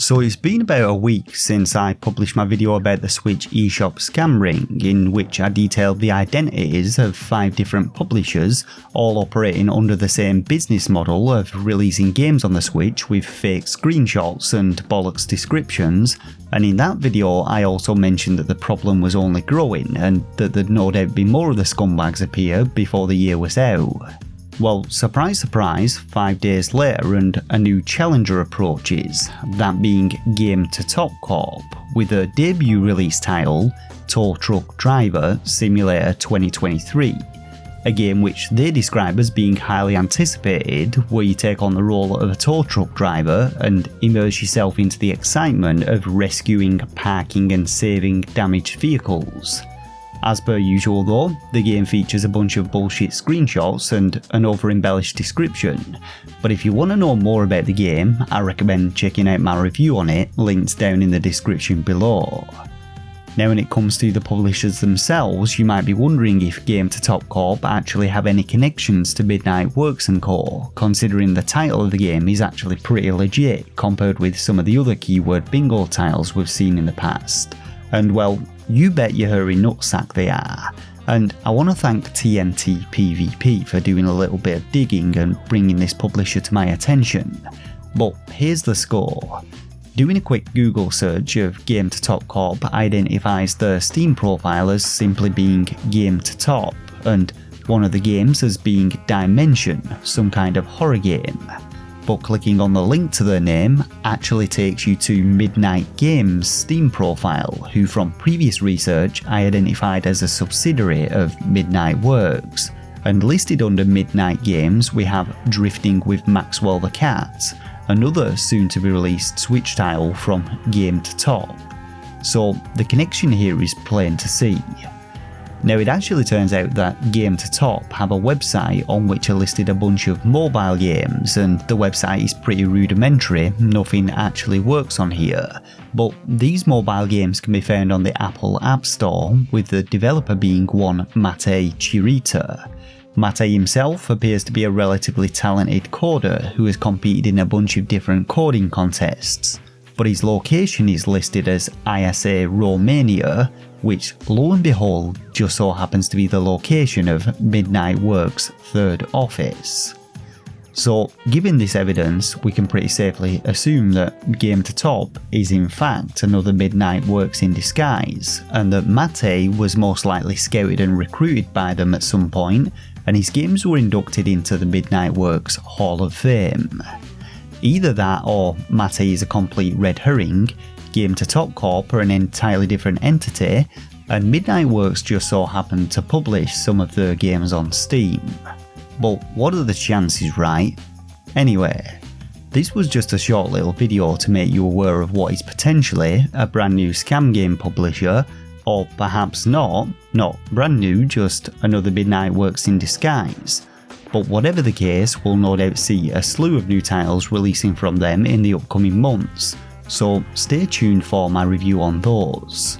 So it's been about a week since I published my video about the Switch eShop scam ring, in which I detailed the identities of 5 different publishers, all operating under the same business model of releasing games on the Switch with fake screenshots and bollocks descriptions, and in that video I also mentioned that the problem was only growing and that there'd no doubt be more of the scumbags appear before the year was out. Well, surprise surprise, 5 days later and a new challenger approaches, that being GameToTop Corp, with a debut release title, Tow Truck Driver Simulator 2023, a game which they describe as being highly anticipated, where you take on the role of a tow truck driver and immerse yourself into the excitement of rescuing, parking and saving damaged vehicles. As per usual though, the game features a bunch of bullshit screenshots and an over-embellished description, but if you want to know more about the game, I recommend checking out my review on it, linked down in the description below. Now when it comes to the publishers themselves, you might be wondering if GameToTop Corp actually have any connections to Midnight Works & Co, considering the title of the game is actually pretty legit compared with some of the other keyword bingo titles we've seen in the past. And well, you bet your hairy nutsack they are. And I want to thank TNT PvP for doing a little bit of digging and bringing this publisher to my attention. But here's the score. Doing a quick Google search of GameToTop Corp identifies their Steam profile as simply being GameToTop, and one of the games as being Dimension, some kind of horror game. But clicking on the link to their name actually takes you to Midnight Games' Steam profile, who from previous research I identified as a subsidiary of Midnight Works. And listed under Midnight Games we have Drifting with Maxwell the Cat, another soon to be released Switch title from GameToTop. So the connection here is plain to see. Now it actually turns out that GameToTop have a website on which are listed a bunch of mobile games, and the website is pretty rudimentary, nothing actually works on here. But these mobile games can be found on the Apple App Store, with the developer being one Matei Chirita. Matei himself appears to be a relatively talented coder who has competed in a bunch of different coding contests, but his location is listed as ISA Romania, which lo and behold just so happens to be the location of Midnight Works' third office. So given this evidence, we can pretty safely assume that GameToTop is in fact another Midnight Works in disguise, and that Matei was most likely scouted and recruited by them at some point, and his games were inducted into the Midnight Works Hall of Fame. Either that or Matei is a complete red herring, GameToTop Corp are an entirely different entity, and Midnight Works just so happened to publish some of their games on Steam. But what are the chances, right? Anyway, this was just a short little video to make you aware of what is potentially a brand new scam game publisher, or perhaps not brand new, just another Midnight Works in disguise. But whatever the case, we'll no doubt see a slew of new titles releasing from them in the upcoming months, so stay tuned for my review on those.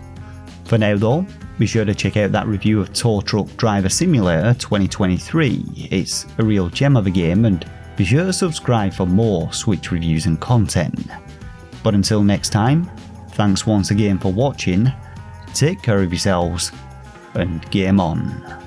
For now though, be sure to check out that review of Tow Truck Driver Simulator 2023, it's a real gem of a game, and be sure to subscribe for more Switch reviews and content. But until next time, thanks once again for watching, take care of yourselves, and game on.